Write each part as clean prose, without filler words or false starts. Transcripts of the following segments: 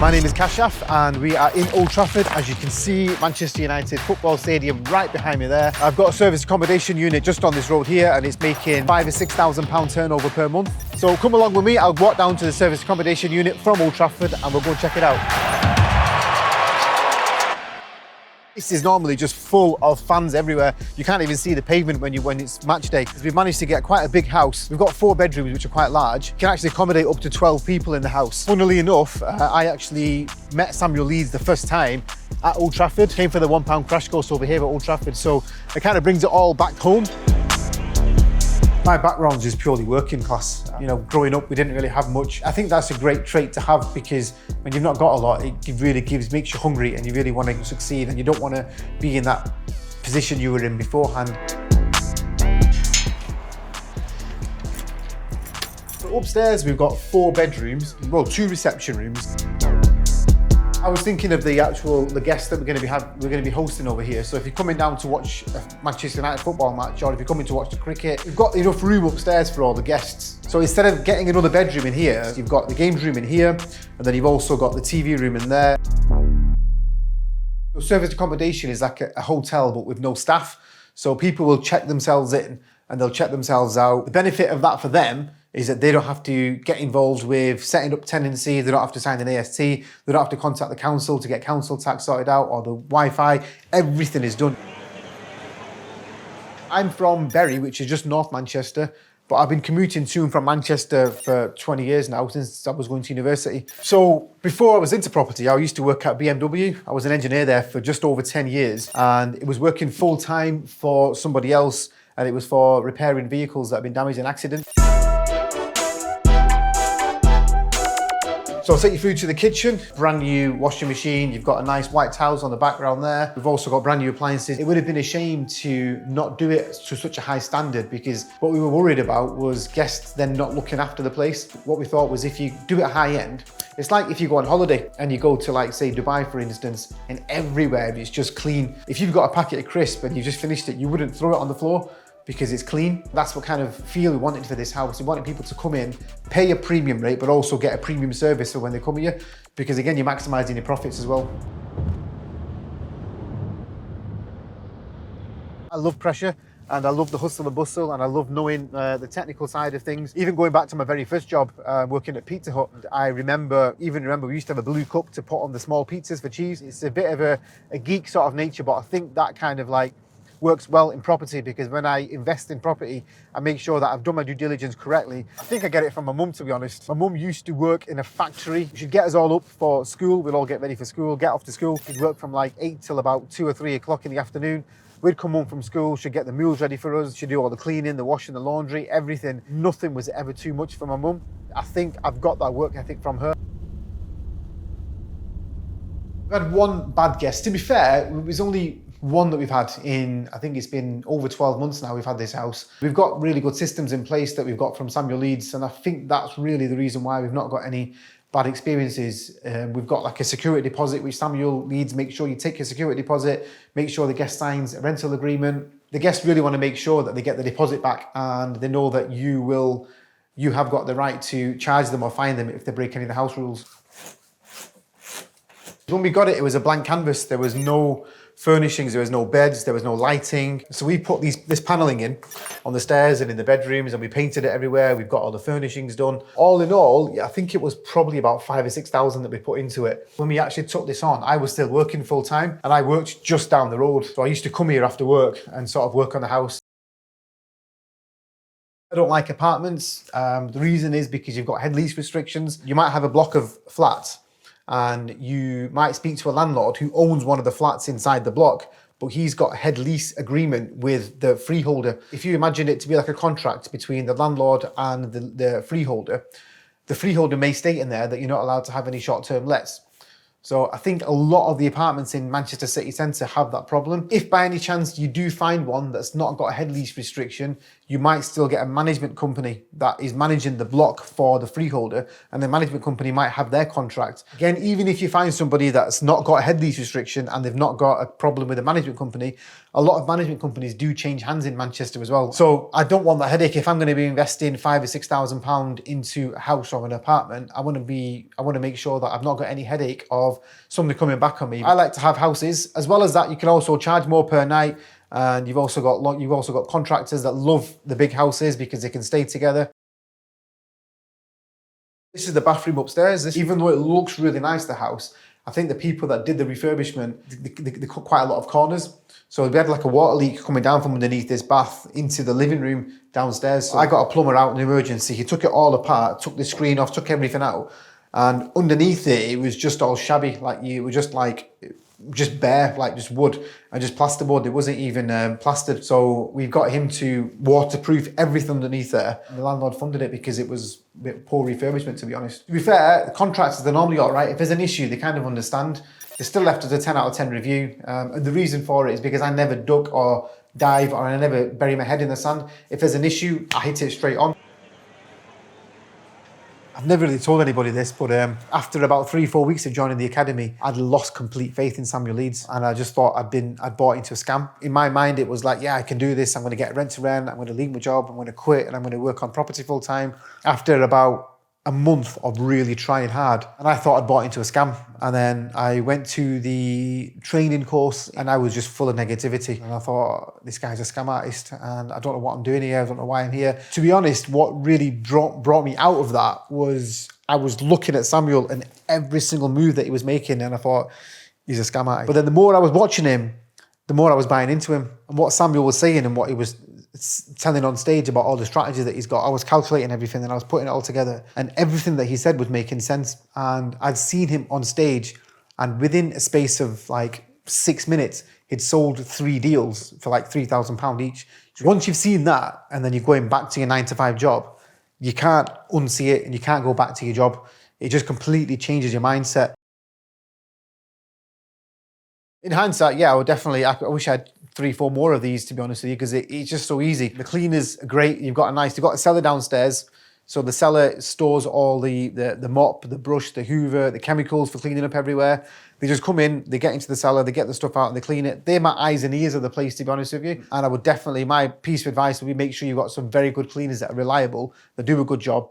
My name is Kashif and we are in Old Trafford. As you can see, Manchester United football stadium right behind me there. I've got a service accommodation unit just on this road here and it's making £5,000 or £6,000 turnover per month. So come along with me, I'll walk down to the service accommodation unit from Old Trafford and we'll go check it out. This is normally just full of fans everywhere. You can't even see the pavement when it's match day. We've managed to get quite a big house. We've got 4 bedrooms, which are quite large. You can actually accommodate up to 12 people in the house. Funnily enough, I actually met Samuel Leeds the first time at Old Trafford. Came for the £1 crash course over here at Old Trafford. So it kind of brings it all back home. My background is just purely working class. You know, growing up, we didn't really have much. I think that's a great trait to have because when you've not got a lot, it really makes you hungry and you really want to succeed and you don't want to be in that position you were in beforehand. So upstairs, we've got 4 bedrooms, well, 2 reception rooms. I was thinking of the guests that we're going to be hosting over here. So if you're coming down to watch a Manchester United football match or if you're coming to watch the cricket, we've got enough room upstairs for all the guests. So instead of getting another bedroom in here, you've got the games room in here, and then you've also got the TV room in there. So service accommodation is like a hotel, but with no staff. So people will check themselves in and they'll check themselves out. The benefit of that for them is that they don't have to get involved with setting up tenancy, they don't have to sign an AST, they don't have to contact the council to get council tax sorted out or the Wi-Fi, everything is done. I'm from Bury, which is just North Manchester, but I've been commuting to and from Manchester for 20 years now, since I was going to university. So before I was into property, I used to work at BMW. I was an engineer there for just over 10 years and it was working full time for somebody else and it was for repairing vehicles that had been damaged in accidents. So I'll take you through to the kitchen. Brand new washing machine. You've got a nice white tiles on the background there. We've also got brand new appliances. It would have been a shame to not do it to such a high standard because what we were worried about was guests then not looking after the place. What we thought was if you do it high end, it's like if you go on holiday and you go to like say Dubai for instance, and everywhere it's just clean. If you've got a packet of crisps and you just finished it, you wouldn't throw it on the floor because it's clean. That's what kind of feel we wanted for this house. We wanted people to come in, pay a premium rate, but also get a premium service for when they come here, because again, you're maximizing your profits as well. I love pressure and I love the hustle and bustle and I love knowing the technical side of things. Even going back to my very first job, working at Pizza Hut, I remember we used to have a blue cup to put on the small pizzas for cheese. It's a bit of a geek sort of nature, but I think that kind of like works well in property because when I invest in property, I make sure that I've done my due diligence correctly. I think I get it from my mum, to be honest. My mum used to work in a factory. She'd get us all up for school. We'd all get ready for school, get off to school. She'd work from like 8 till about 2 or 3 o'clock in the afternoon. We'd come home from school, she'd get the meals ready for us, she'd do all the cleaning, the washing, the laundry, everything. Nothing was ever too much for my mum. I think I've got that work ethic from her. We've had one bad guest. To be fair, it was only one that we've had in, I think it's been over 12 months now we've had this house. We've got really good systems in place that we've got from Samuel Leeds, and I think that's really the reason why we've not got any bad experiences. We've got like a security deposit, which Samuel Leeds make sure you take your security deposit, make sure the guest signs a rental agreement. The guests really want to make sure that they get the deposit back and they know that you have got the right to charge them or fine them if they break any of the house rules. When we got it, it was a blank canvas. There was no furnishings, there was no beds, there was no lighting. So we put this paneling in on the stairs and in the bedrooms and we painted it everywhere. We've got all the furnishings done. All in all, yeah, I think it was probably about 5,000 or 6,000 that we put into it. When we actually took this on, I was still working full time and I worked just down the road. So I used to come here after work and sort of work on the house. I don't like apartments. The reason is because you've got head lease restrictions. You might have a block of flats and you might speak to a landlord who owns one of the flats inside the block, but he's got a head lease agreement with the freeholder. If you imagine it to be like a contract between the landlord and the freeholder may state in there that you're not allowed to have any short-term lets. So I think a lot of the apartments in Manchester city centre have that problem. If by any chance you do find one that's not got a head lease restriction, you might still get a management company that is managing the block for the freeholder, and the management company might have their contract. Again, even if you find somebody that's not got a head lease restriction and they've not got a problem with a management company, a lot of management companies do change hands in Manchester as well. So I don't want that headache. If I'm going to be investing £5,000 or £6,000 into a house or an apartment, I want to make sure that I've not got any headache of somebody coming back on me. I like to have houses. As well as that, you can also charge more per night. And you've also got contractors that love the big houses because they can stay together. This is the bathroom upstairs. Even though it looks really nice, the house, I think the people that did the refurbishment, they cut quite a lot of corners. So we had like a water leak coming down from underneath this bath into the living room downstairs. So I got a plumber out in emergency. He took it all apart, took the screen off, took everything out. And underneath it, it was just all shabby. Like it was just bare, like just wood and just plasterboard. It wasn't even plastered. So we've got him to waterproof everything underneath there. And the landlord funded it because it was a bit poor refurbishment, to be honest. To be fair, the contractors, they're normally all right. If there's an issue, they kind of understand. They still left us a 10 out of 10 review. And the reason for it is because I never duck or dive, or I never bury my head in the sand. If there's an issue, I hit it straight on. I've never really told anybody this, but after about 3-4 weeks of joining the academy, I'd lost complete faith in Samuel Leeds, and I just thought I'd bought into a scam. In my mind, it was like, yeah, I can do this. I'm going to get rent to rent. I'm going to leave my job. I'm going to quit, and I'm going to work on property full time. After about a month of really trying hard, and I thought I'd bought into a scam. And then I went to the training course, and I was just full of negativity. And I thought, this guy's a scam artist, and I don't know what I'm doing here. I don't know why I'm here. To be honest, what really brought me out of that was I was looking at Samuel and every single move that he was making, and I thought, he's a scam artist. But then the more I was watching him, the more I was buying into him. And what Samuel was saying and what he was telling on stage about all the strategies that he's got, I was calculating everything and I was putting it all together, and everything that he said was making sense. And I'd seen him on stage, and within a space of like 6 minutes, he'd sold 3 deals for like £3,000 each. Once you've seen that, and then you're going back to your 9-to-5 job, you can't unsee it and you can't go back to your job. It just completely changes your mindset. In hindsight, yeah, I wish I had 3-4 more of these, to be honest with you, because it's just so easy. The cleaners are great. You've got a cellar downstairs. So the cellar stores all the mop, the brush, the hoover, the chemicals for cleaning up everywhere. They just come in, they get into the cellar, they get the stuff out and they clean it. They're my eyes and ears of the place, to be honest with you. And I would definitely, my piece of advice would be make sure you've got some very good cleaners that are reliable, that do a good job.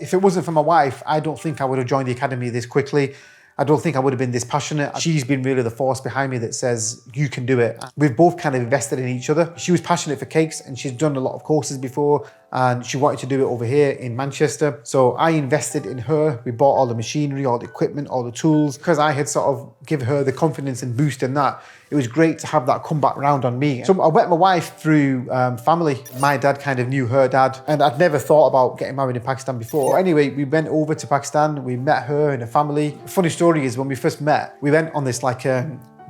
If it wasn't for my wife, I don't think I would have joined the academy this quickly. I don't think I would have been this passionate. She's been really the force behind me that says, you can do it. We've both kind of invested in each other. She was passionate for cakes and she's done a lot of courses before, and she wanted to do it over here in Manchester. So I invested in her. We bought all the machinery, all the equipment, all the tools. Because I had sort of given her the confidence and boost in that, it was great to have that come back round on me. So I met my wife through family. My dad kind of knew her dad, and I'd never thought about getting married in Pakistan before. Anyway, we went over to Pakistan. We met her and her family. Funny story is, when we first met, we went on this like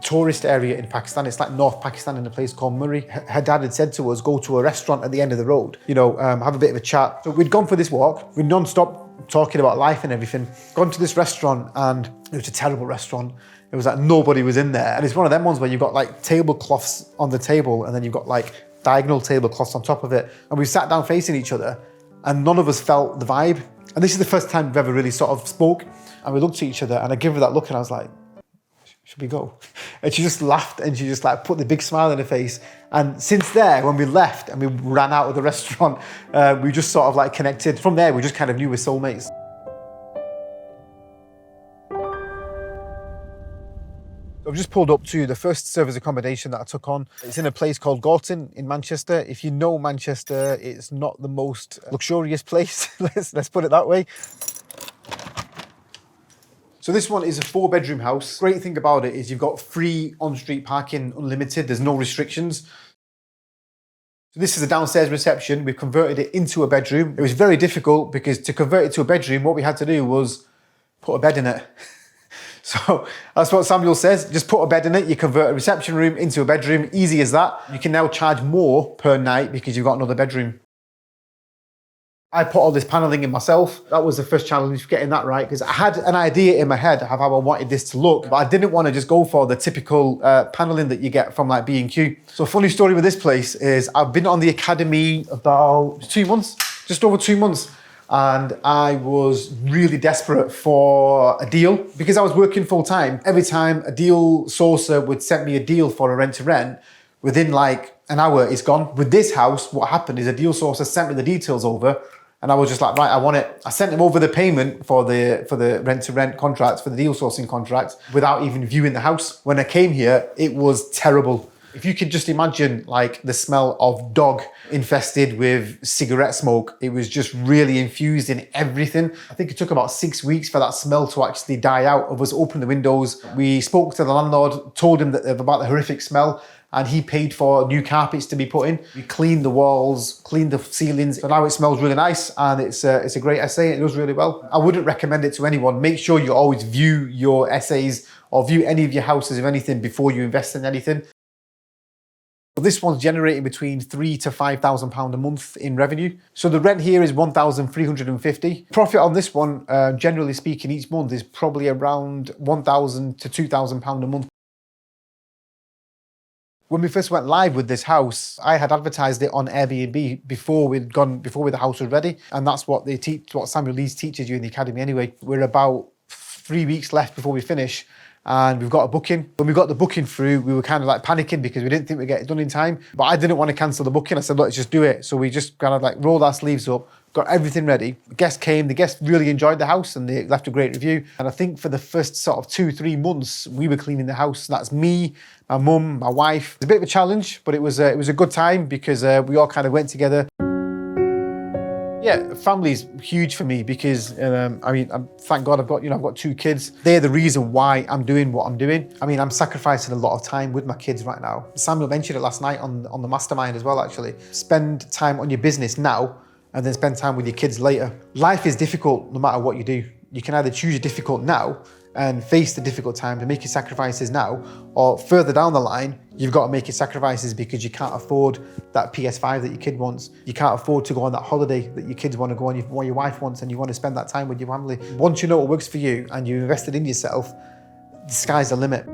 tourist area in Pakistan. It's like North Pakistan in a place called Murray. Her dad had said to us, go to a restaurant at the end of the road, have a bit of a chat. So we'd gone for this walk. We'd non-stop talking about life and everything. Gone to this restaurant, and it was a terrible restaurant. It was like nobody was in there. And it's one of them ones where you've got like tablecloths on the table, and then you've got like diagonal tablecloths on top of it. And we sat down facing each other, and none of us felt the vibe. And this is the first time we've ever really sort of spoke. And we looked at each other, and I gave her that look, and I was like, should we go? And she just laughed, and she just like put the big smile on her face. And since there, when we left and we ran out of the restaurant, we just sort of like connected. From there, we just kind of knew we're soulmates. I've just pulled up to the first service accommodation that I took on. It's in a place called Gorton in Manchester. If you know Manchester, it's not the most luxurious place. Let's put it that way. So this one is a 4-bedroom house. Great thing about it is you've got free on-street parking, unlimited. There's no restrictions. So this is a downstairs reception. We've converted it into a bedroom. It was very difficult because to convert it to a bedroom, what we had to do was put a bed in it. So that's what Samuel says. Just put a bed in it. You convert a reception room into a bedroom. Easy as that. You can now charge more per night because you've got another bedroom. I put all this paneling in myself. That was the first challenge, getting that right, because I had an idea in my head of how I wanted this to look, but I didn't want to just go for the typical paneling that you get from like B&Q. So funny story with this place is I've been on the Academy about 2 months, just over 2 months. And I was really desperate for a deal because I was working full time. Every time a deal sourcer would send me a deal for a rent to rent, within like an hour it's gone. With this house, what happened is a deal sourcer sent me the details over and I was just like, right, I want it. I sent him over the payment for the rent to rent contracts, for the deal sourcing contracts, without even viewing the house. When I came here, it was terrible. If you could just imagine like the smell of dog infested with cigarette smoke, it was just really infused in everything. I think it took about 6 weeks for that smell to actually die out. Of us opening the windows. We spoke to the landlord, told him about the horrific smell, and he paid for new carpets to be put in. We cleaned the walls, cleaned the ceilings. So now it smells really nice and it's a great essay. It does really well. I wouldn't recommend it to anyone. Make sure you always view your essays or view any of your houses, if anything, before you invest in anything. This one's generating between £3,000 to £5,000 a month in revenue. So the rent here is £1,350. Profit on this one, generally speaking, each month is probably around £1,000 to £2,000 a month. When we first went live with this house, I had advertised it on Airbnb before the house was ready. And that's what they teach, what Samuel Leeds teaches you in the academy anyway. We're about 3 weeks left before we finish. And we've got a booking. When we got the booking through, we were kind of like panicking because we didn't think we'd get it done in time. But I didn't want to cancel the booking. I said, look, let's just do it. So we just kind of like rolled our sleeves up, got everything ready. The guests came, the guests really enjoyed the house and they left a great review. And I think for the first sort of 2-3 months, we were cleaning the house. That's me, my mum, my wife. It was a bit of a challenge, but it was a good time because we all kind of went together. Yeah, family's huge for me because, thank God I've got 2 kids. They're the reason why I'm doing what I'm doing. I mean, I'm sacrificing a lot of time with my kids right now. Samuel mentioned it last night on the mastermind as well, actually. Spend time on your business now and then spend time with your kids later. Life is difficult no matter what you do. You can either choose your difficult now and face the difficult times and make your sacrifices now, or further down the line, you've got to make your sacrifices because you can't afford that PS5 that your kid wants. You can't afford to go on that holiday that your kids want to go on, what your wife wants, and you want to spend that time with your family. Once you know what works for you and you've invested in yourself, the sky's the limit.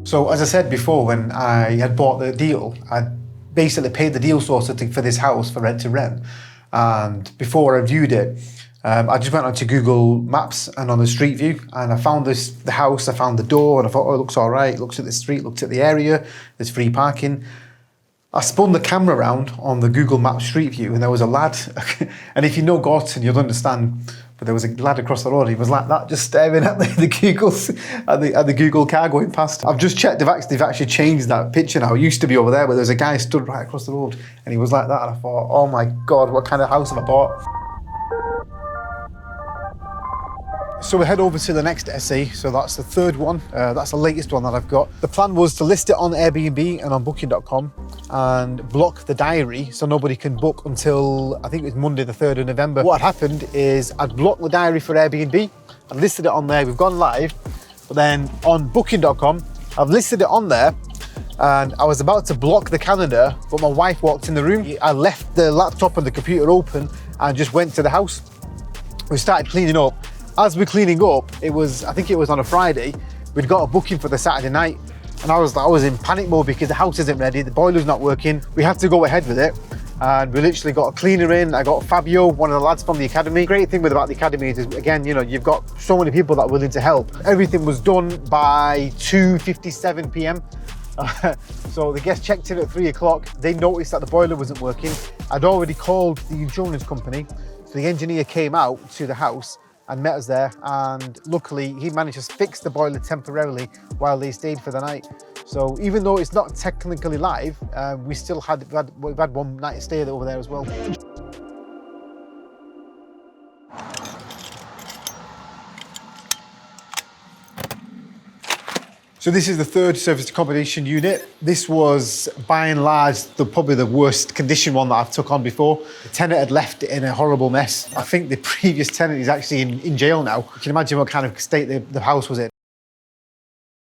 So as I said before, when I had bought the deal, I basically paid the deal sourcer for this house for rent to rent. And before I viewed it, I just went onto Google Maps and on the street view and I found the house, I found the door and I thought, oh, it looks all right. It looks at the street, looked at the area, there's free parking. I spun the camera around on the Google Maps street view and there was a lad, and if you know Gorton, you'll understand, but there was a lad across the road, he was like that, just staring at the Google car going past. I've just checked, they've actually changed that picture now. It used to be over there, but there's a guy stood right across the road and he was like that and I thought, oh my God, what kind of house have I bought? So we head over to the next essay. So that's the third one. That's the latest one that I've got. The plan was to list it on Airbnb and on booking.com and block the diary so nobody can book until, I think it was Monday the 3rd of November. What had happened is I'd blocked the diary for Airbnb. I listed it on there. We've gone live. But then on booking.com, I've listed it on there and I was about to block the calendar, but my wife walked in the room. I left the laptop and the computer open and just went to the house. We started cleaning up. As we're cleaning up, I think it was on a Friday, we'd got a booking for the Saturday night and I was in panic mode because the house isn't ready, the boiler's not working, we have to go ahead with it. And we literally got a cleaner in, I got Fabio, one of the lads from the academy. Great thing about the academy is again, you've got so many people that are willing to help. Everything was done by 2:57 p.m. So the guests checked in at 3 o'clock, they noticed that the boiler wasn't working. I'd already called the insurance company, so the engineer came out to the house and met us there, and luckily he managed to fix the boiler temporarily while they stayed for the night. So even though it's not technically live, we still had one night stay over there as well. So this is the third serviced accommodation unit. This was by and large probably the worst condition one that I've took on before. The tenant had left it in a horrible mess. I think the previous tenant is actually in jail now. You can imagine what kind of state the house was in.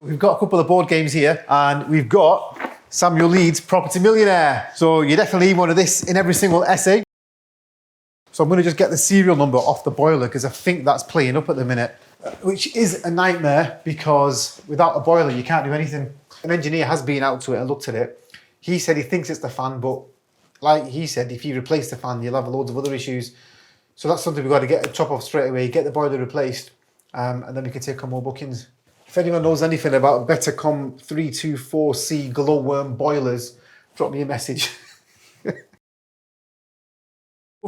We've got a couple of board games here and we've got Samuel Leeds Property Millionaire. So you definitely need one of this in every single essay. So I'm gonna just get the serial number off the boiler because I think that's playing up at the minute, which is a nightmare because without a boiler, you can't do anything. An engineer has been out to it and looked at it. He said he thinks it's the fan, but like he said, if you replace the fan, you'll have loads of other issues. So that's something we've got to get a top off straight away, get the boiler replaced, and then we can take on more bookings. If anyone knows anything about Betacom 324C glowworm boilers, drop me a message.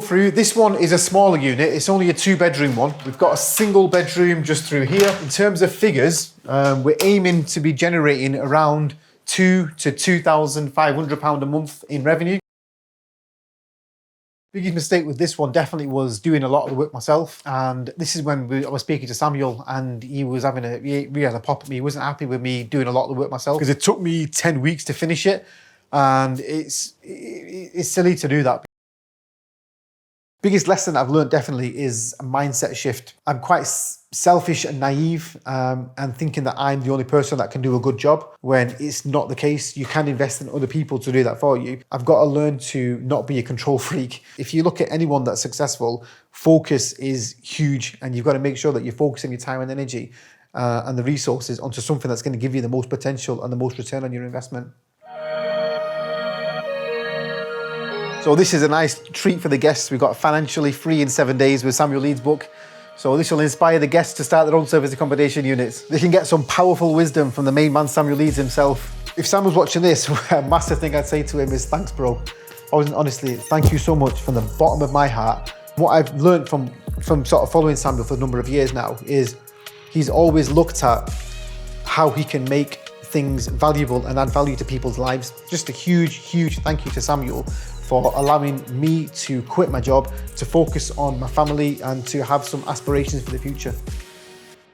Through. This one is a smaller unit. It's only a 2-bedroom one. We've got a single bedroom just through here. In terms of figures, we're aiming to be generating around £2,000 to £2,500 a month in revenue. Biggest mistake with this one definitely was doing a lot of the work myself. And this is when I was speaking to Samuel and he was having he had a pop at me. He wasn't happy with me doing a lot of the work myself because it took me 10 weeks to finish it. And it's silly to do that. Biggest lesson I've learned definitely is a mindset shift. I'm quite selfish and naive and thinking that I'm the only person that can do a good job when it's not the case. You can invest in other people to do that for you. I've got to learn to not be a control freak. If you look at anyone that's successful, focus is huge and you've got to make sure that you're focusing your time and energy and the resources onto something that's going to give you the most potential and the most return on your investment. So this is a nice treat for the guests. We've got Financially Free in 7 Days with Samuel Leeds' book. So this will inspire the guests to start their own service accommodation units. They can get some powerful wisdom from the main man, Samuel Leeds himself. If Samuel's watching this, a massive thing I'd say to him is thanks, bro. Honestly, thank you so much from the bottom of my heart. What I've learned from sort of following Samuel for a number of years now is he's always looked at how he can make things valuable and add value to people's lives. Just a huge, huge thank you to Samuel for allowing me to quit my job, to focus on my family and to have some aspirations for the future.